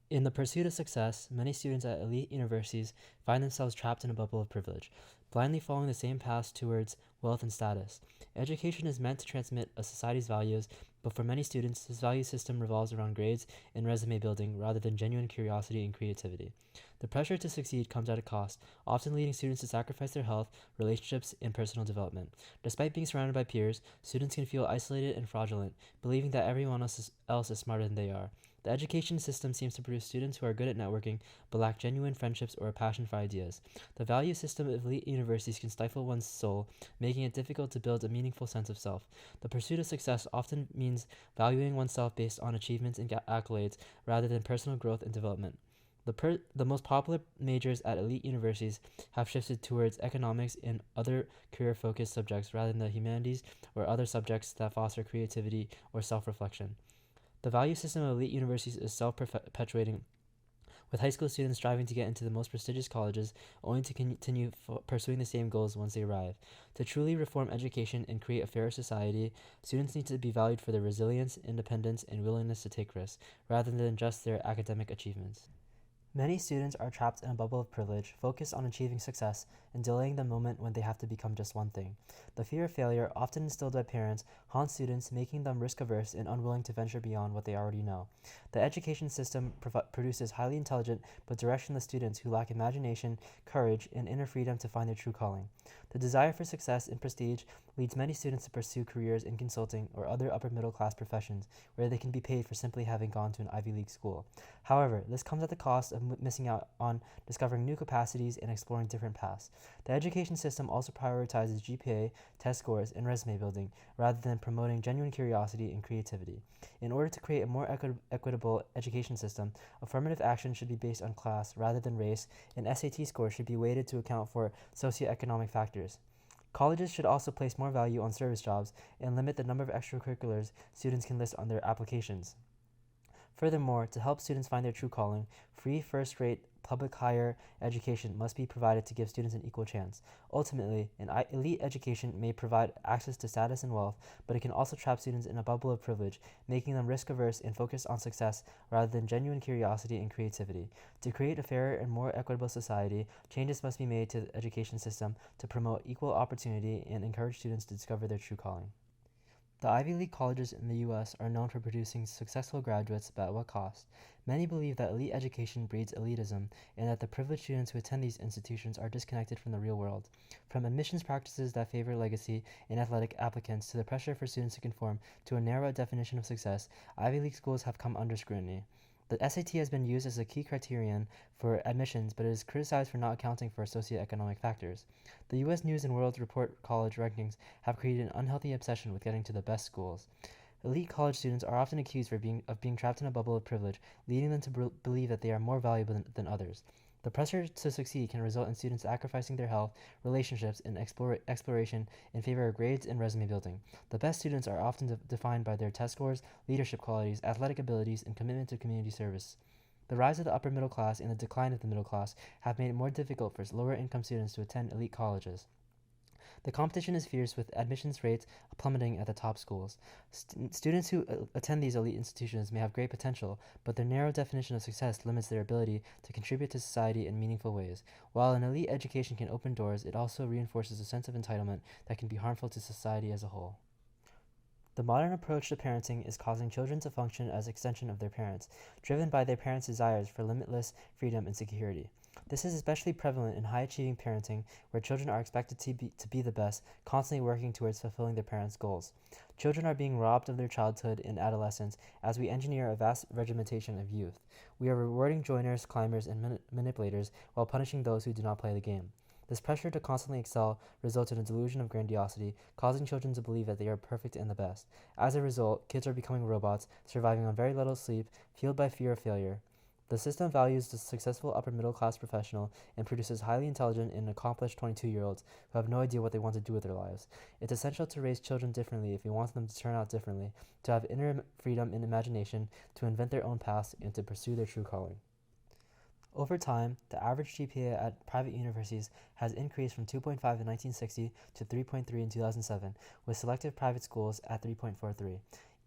In the pursuit of success, many students at elite universities find themselves trapped in a bubble of privilege, blindly following the same path towards wealth and status. Education is meant to transmit a society's values, but for many students, this value system revolves around grades and resume building rather than genuine curiosity and creativity. The pressure to succeed comes at a cost, often leading students to sacrifice their health, relationships, and personal development. Despite being surrounded by peers, students can feel isolated and fraudulent, believing that everyone else is smarter than they are. The education system seems to produce students who are good at networking but lack genuine friendships or a passion for ideas. The value system of elite universities can stifle one's soul, making it difficult to build a meaningful sense of self. The pursuit of success often means valuing oneself based on achievements and accolades rather than personal growth and development. The most popular majors at elite universities have shifted towards economics and other career focused subjects rather than the humanities or other subjects that foster creativity or self reflection. The value system of elite universities is self perpetuating, with high school students striving to get into the most prestigious colleges, only to continue pursuing the same goals once they arrive. To truly reform education and create a fairer society, students need to be valued for their resilience, independence, and willingness to take risks, rather than just their academic achievements. Many students are trapped in a bubble of privilege, focused on achieving success and delaying the moment when they have to become just one thing. The fear of failure, often instilled by parents, haunts students, making them risk averse and unwilling to venture beyond what they already know. The education system produces highly intelligent but directionless students who lack imagination, courage, and inner freedom to find their true calling. The desire for success and prestige leads many students to pursue careers in consulting or other upper middle class professions where they can be paid for simply having gone to an Ivy League school. However, this comes at the cost of missing out on discovering new capacities and exploring different paths. The education system also prioritizes GPA, test scores, and resume building rather than promoting genuine curiosity and creativity. In order to create a more equitable education system, affirmative action should be based on class rather than race, and SAT scores should be weighted to account for socioeconomic factors. Colleges should also place more value on service jobs and limit the number of extracurriculars students can list on their applications. Furthermore, to help students find their true calling, free first rate public higher education must be provided to give students an equal chance. Ultimately, an elite education may provide access to status and wealth, but it can also trap students in a bubble of privilege, making them risk averse and focused on success rather than genuine curiosity and creativity. To create a fairer and more equitable society, changes must be made to the education system to promote equal opportunity and encourage students to discover their true calling. The Ivy League colleges in the U.S. are known for producing successful graduates, but at what cost? Many believe that elite education breeds elitism and that the privileged students who attend these institutions are disconnected from the real world. From admissions practices that favor legacy and athletic applicants to the pressure for students to conform to a narrow definition of success, Ivy League schools have come under scrutiny. The SAT has been used as a key criterion for admissions, but it is criticized for not accounting for socioeconomic factors. The U.S. News and World Report college rankings have created an unhealthy obsession with getting to the best schools. Elite college students are often accused of being trapped in a bubble of privilege, leading them to believe that they are more valuable than others. The pressure to succeed can result in students sacrificing their health, relationships, and exploration in favor of grades and resume building. The best students are often defined by their test scores, leadership qualities, athletic abilities, and commitment to community service. The rise of the upper middle class and the decline of the middle class have made it more difficult for lower income students to attend elite colleges. The competition is fierce, with admissions rates plummeting at the top schools. Students who attend these elite institutions may have great potential, but their narrow definition of success limits their ability to contribute to society in meaningful ways. While an elite education can open doors, it also reinforces a sense of entitlement that can be harmful to society as a whole. The modern approach to parenting is causing children to function as extension of their parents, driven by their parents' desires for limitless freedom and security. This is especially prevalent in high-achieving parenting, where children are expected to be the best, constantly working towards fulfilling their parents' goals. Children are being robbed of their childhood and adolescence as we engineer a vast regimentation of youth. We are rewarding joiners, climbers, and manipulators while punishing those who do not play the game. This pressure to constantly excel results in a delusion of grandiosity, causing children to believe that they are perfect and the best. As a result, kids are becoming robots, surviving on very little sleep, fueled by fear of failure. The system values the successful upper middle class professional and produces highly intelligent and accomplished 22-year-olds who have no idea what they want to do with their lives. It's essential to raise children differently if we want them to turn out differently, to have inner freedom and imagination, to invent their own paths, and to pursue their true calling. Over time, the average GPA at private universities has increased from 2.5 in 1960 to 3.3 in 2007, with selective private schools at 3.43.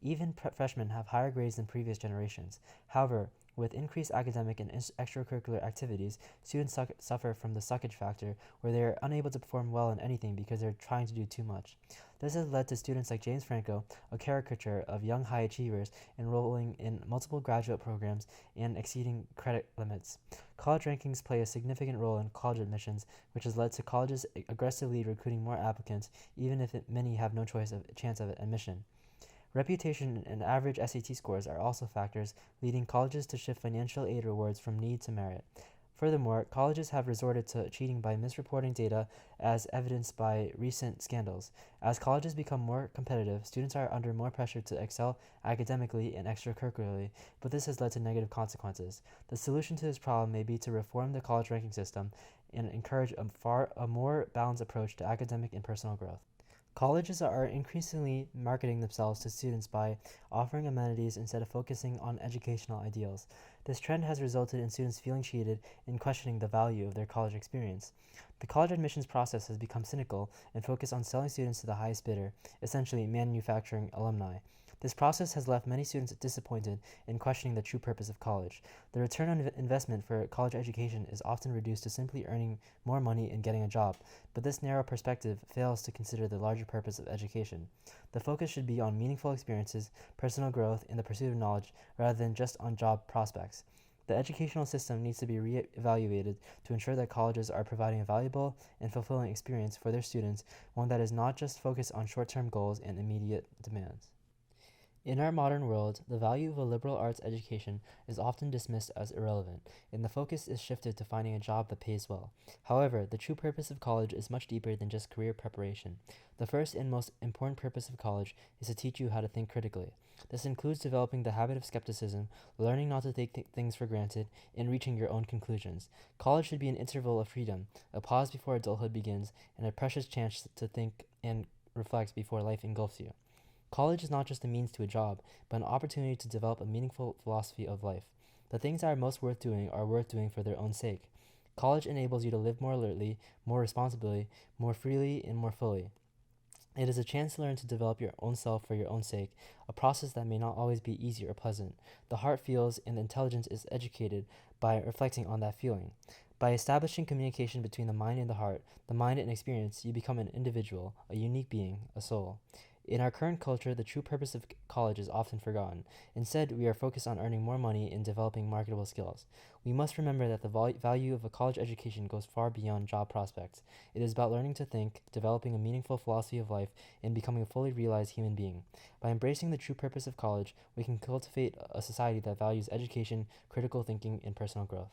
Even freshmen have higher grades than previous generations. However, With increased academic and extracurricular activities, students suffer from the suckage factor, where they are unable to perform well in anything because they're trying to do too much. This has led to students like James Franco, a caricature of young high achievers, enrolling in multiple graduate programs and exceeding credit limits. College rankings play a significant role in college admissions, which has led to colleges aggressively recruiting more applicants, even if many have no chance of admission. Reputation and average SAT scores are also factors, leading colleges to shift financial aid rewards from need to merit. Furthermore, colleges have resorted to cheating by misreporting data, as evidenced by recent scandals. As colleges become more competitive, students are under more pressure to excel academically and extracurricularly, but this has led to negative consequences. The solution to this problem may be to reform the college ranking system and encourage a more balanced approach to academic and personal growth. Colleges are increasingly marketing themselves to students by offering amenities instead of focusing on educational ideals. This trend has resulted in students feeling cheated and questioning the value of their college experience. The college admissions process has become cynical and focused on selling students to the highest bidder, essentially manufacturing alumni. This process has left many students disappointed and questioning the true purpose of college. The return on investment for college education is often reduced to simply earning more money and getting a job, but this narrow perspective fails to consider the larger purpose of education. The focus should be on meaningful experiences, personal growth, and the pursuit of knowledge, rather than just on job prospects. The educational system needs to be re-evaluated to ensure that colleges are providing a valuable and fulfilling experience for their students, one that is not just focused on short-term goals and immediate demands. In our modern world, the value of a liberal arts education is often dismissed as irrelevant, and the focus is shifted to finding a job that pays well. However, the true purpose of college is much deeper than just career preparation. The first and most important purpose of college is to teach you how to think critically. This includes developing the habit of skepticism, learning not to take things for granted, and reaching your own conclusions. College should be an interval of freedom, a pause before adulthood begins, and a precious chance to think and reflect before life engulfs you. College is not just a means to a job, but an opportunity to develop a meaningful philosophy of life. The things that are most worth doing are worth doing for their own sake. College enables you to live more alertly, more responsibly, more freely, and more fully. It is a chance to learn to develop your own self for your own sake, a process that may not always be easy or pleasant. The heart feels and the intelligence is educated by reflecting on that feeling. By establishing communication between the mind and the heart, the mind and experience, you become an individual, a unique being, a soul. In our current culture, the true purpose of college is often forgotten. Instead, we are focused on earning more money and developing marketable skills. We must remember that the value of a college education goes far beyond job prospects. It is about learning to think, developing a meaningful philosophy of life, and becoming a fully realized human being. By embracing the true purpose of college, we can cultivate a society that values education, critical thinking, and personal growth.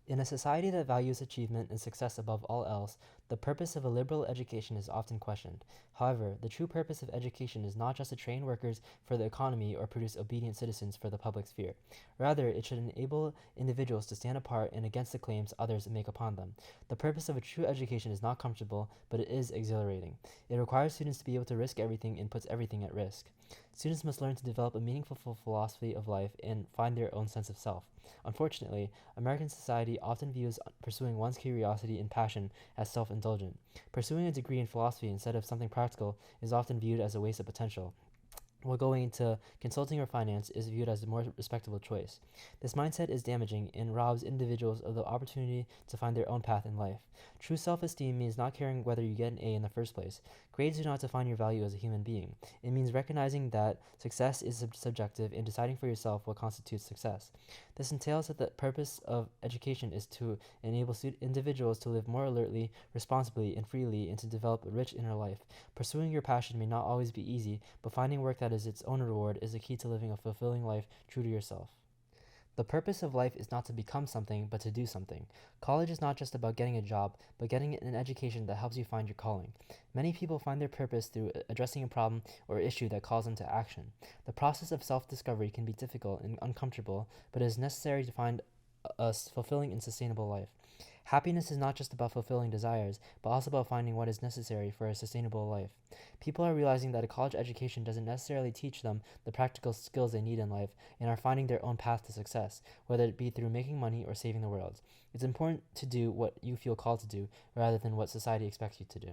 In a society that values achievement and success above all else, the purpose of a liberal education is often questioned. However, the true purpose of education is not just to train workers for the economy or produce obedient citizens for the public sphere. Rather, it should enable individuals to stand apart and against the claims others make upon them. The purpose of a true education is not comfortable, but it is exhilarating. It requires students to be able to risk everything and puts everything at risk. Students must learn to develop a meaningful philosophy of life and find their own sense of self. Unfortunately, American society often views pursuing one's curiosity and passion as self-indulgent. Pursuing a degree in philosophy instead of something practical is often viewed as a waste of potential, while going into consulting or finance is viewed as a more respectable choice. This mindset is damaging and robs individuals of the opportunity to find their own path in life. True self-esteem means not caring whether you get an A in the first place. Grades do not define your value as a human being. It means recognizing that success is subjective and deciding for yourself what constitutes success. This entails that the purpose of education is to enable individuals to live more alertly, responsibly, and freely, and to develop a rich inner life. Pursuing your passion may not always be easy, but finding work that is its own reward is the key to living a fulfilling life true to yourself. The purpose of life is not to become something, but to do something. College is not just about getting a job, but getting an education that helps you find your calling. Many people find their purpose through addressing a problem or issue that calls them to action. The process of self-discovery can be difficult and uncomfortable, but it is necessary to find a fulfilling and sustainable life. Happiness is not just about fulfilling desires, but also about finding what is necessary for a sustainable life. People are realizing that a college education doesn't necessarily teach them the practical skills they need in life and are finding their own path to success, whether it be through making money or saving the world. It's important to do what you feel called to do rather than what society expects you to do.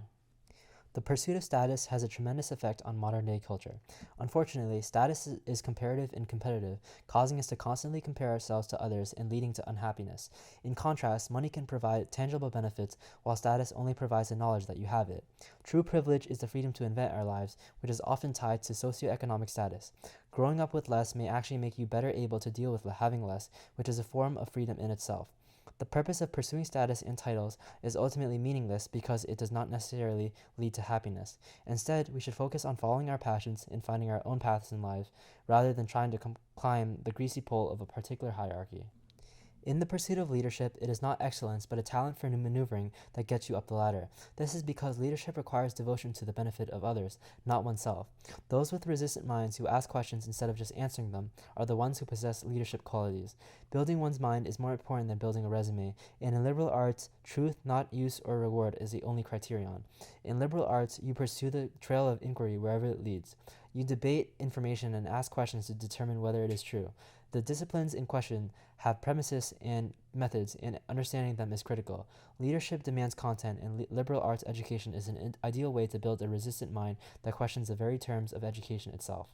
The pursuit of status has a tremendous effect on modern day culture. Unfortunately, status is comparative and competitive, causing us to constantly compare ourselves to others and leading to unhappiness. In contrast, money can provide tangible benefits, while status only provides the knowledge that you have it. True privilege is the freedom to invent our lives, which is often tied to socioeconomic status. Growing up with less may actually make you better able to deal with having less, which is a form of freedom in itself. The purpose of pursuing status and titles is ultimately meaningless because it does not necessarily lead to happiness. Instead, we should focus on following our passions and finding our own paths in life, rather than trying to climb the greasy pole of a particular hierarchy. In the pursuit of leadership, it is not excellence but a talent for maneuvering that gets you up the ladder. This is because leadership requires devotion to the benefit of others, not oneself. Those with resistant minds who ask questions instead of just answering them are the ones who possess leadership qualities. Building one's mind is more important than building a resume, and in liberal arts, truth, not use or reward, is the only criterion. In liberal arts, you pursue the trail of inquiry wherever it leads. You debate information and ask questions to determine whether it is true. The disciplines in question have premises and methods, and understanding them is critical. Leadership demands content, and liberal arts education is an ideal way to build a resistant mind that questions the very terms of education itself.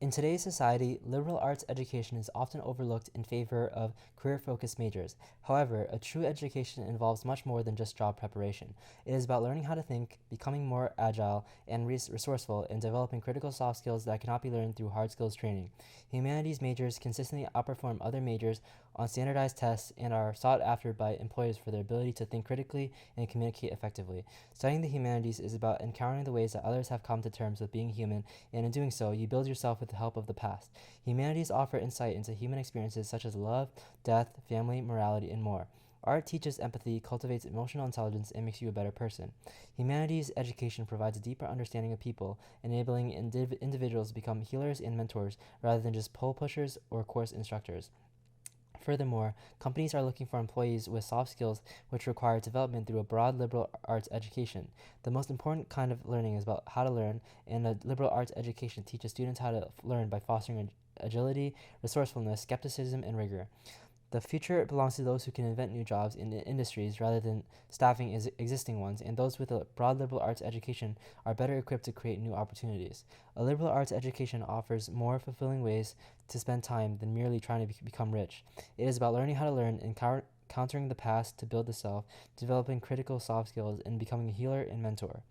In today's society, liberal arts education is often overlooked in favor of career-focused majors. However, a true education involves much more than just job preparation. It is about learning how to think, becoming more agile and resourceful, and developing critical soft skills that cannot be learned through hard skills training. Humanities majors consistently outperform other majors on standardized tests and are sought after by employers for their ability to think critically and communicate effectively. Studying the humanities is about encountering the ways that others have come to terms with being human, and in doing so, you build yourself with the help of the past. Humanities offer insight into human experiences such as love, death, family, morality, and more. Art teaches empathy, cultivates emotional intelligence, and makes you a better person. Humanities education provides a deeper understanding of people, enabling individuals to become healers and mentors rather than just pole pushers or course instructors. Furthermore, companies are looking for employees with soft skills which require development through a broad liberal arts education. The most important kind of learning is about how to learn, and a liberal arts education teaches students how to learn by fostering agility, resourcefulness, skepticism, and rigor. The future belongs to those who can invent new jobs in industries rather than staffing existing ones, and those with a broad liberal arts education are better equipped to create new opportunities. A liberal arts education offers more fulfilling ways to spend time than merely trying to become rich. It is about learning how to learn and countering the past to build the self, developing critical soft skills, and becoming a healer and mentor.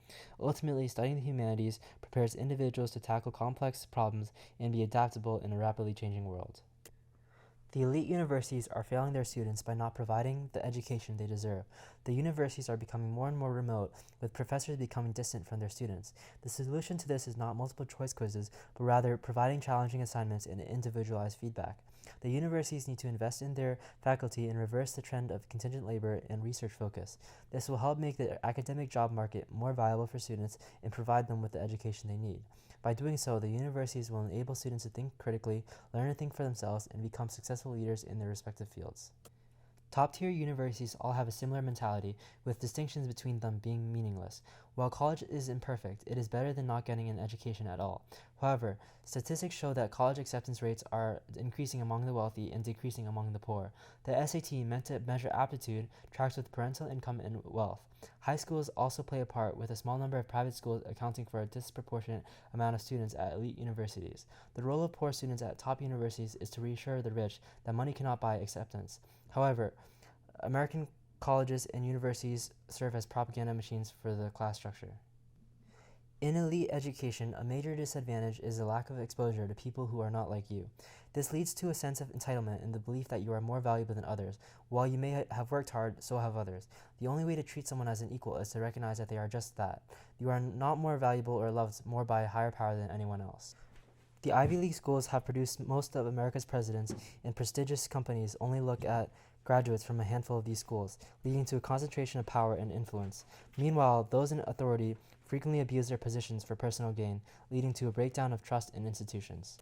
Ultimately, studying the humanities prepares individuals to tackle complex problems and be adaptable in a rapidly changing world. The elite universities are failing their students by not providing the education they deserve. The universities are becoming more and more remote, with professors becoming distant from their students. The solution to this is not multiple choice quizzes, but rather providing challenging assignments and individualized feedback. The universities need to invest in their faculty and reverse the trend of contingent labor and research focus. This will help make the academic job market more viable for students and provide them with the education they need. By doing so, the universities will enable students to think critically, learn to think for themselves, and become successful leaders in their respective fields. Top-tier universities all have a similar mentality, with distinctions between them being meaningless. While college is imperfect, it is better than not getting an education at all. However, statistics show that college acceptance rates are increasing among the wealthy and decreasing among the poor. The SAT, meant to measure aptitude, tracks with parental income and wealth. High schools also play a part, with a small number of private schools accounting for a disproportionate amount of students at elite universities. The role of poor students at top universities is to reassure the rich that money cannot buy acceptance. However, American colleges and universities serve as propaganda machines for the class structure. In elite education, a major disadvantage is the lack of exposure to people who are not like you. This leads to a sense of entitlement and the belief that you are more valuable than others. While you may have worked hard, so have others. The only way to treat someone as an equal is to recognize that they are just that. You are not more valuable or loved more by a higher power than anyone else. The Ivy League schools have produced most of America's presidents, and prestigious companies only look at graduates from a handful of these schools, leading to a concentration of power and influence. Meanwhile, those in authority frequently abuse their positions for personal gain, leading to a breakdown of trust in institutions.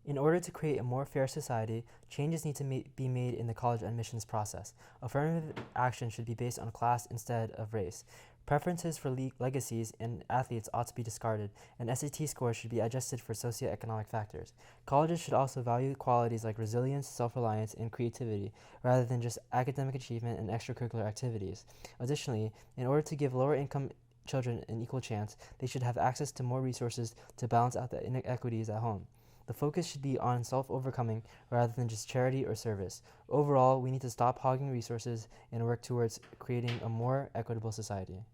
In order to create a more fair society, changes need to be made in the college admissions process. Affirmative action should be based on class instead of race. Preferences for legacies and athletes ought to be discarded, and SAT scores should be adjusted for socioeconomic factors. Colleges should also value qualities like resilience, self-reliance, and creativity, rather than just academic achievement and extracurricular activities. Additionally, in order to give lower-income children an equal chance, they should have access to more resources to balance out the inequities at home. The focus should be on self-overcoming rather than just charity or service. Overall, we need to stop hogging resources and work towards creating a more equitable society.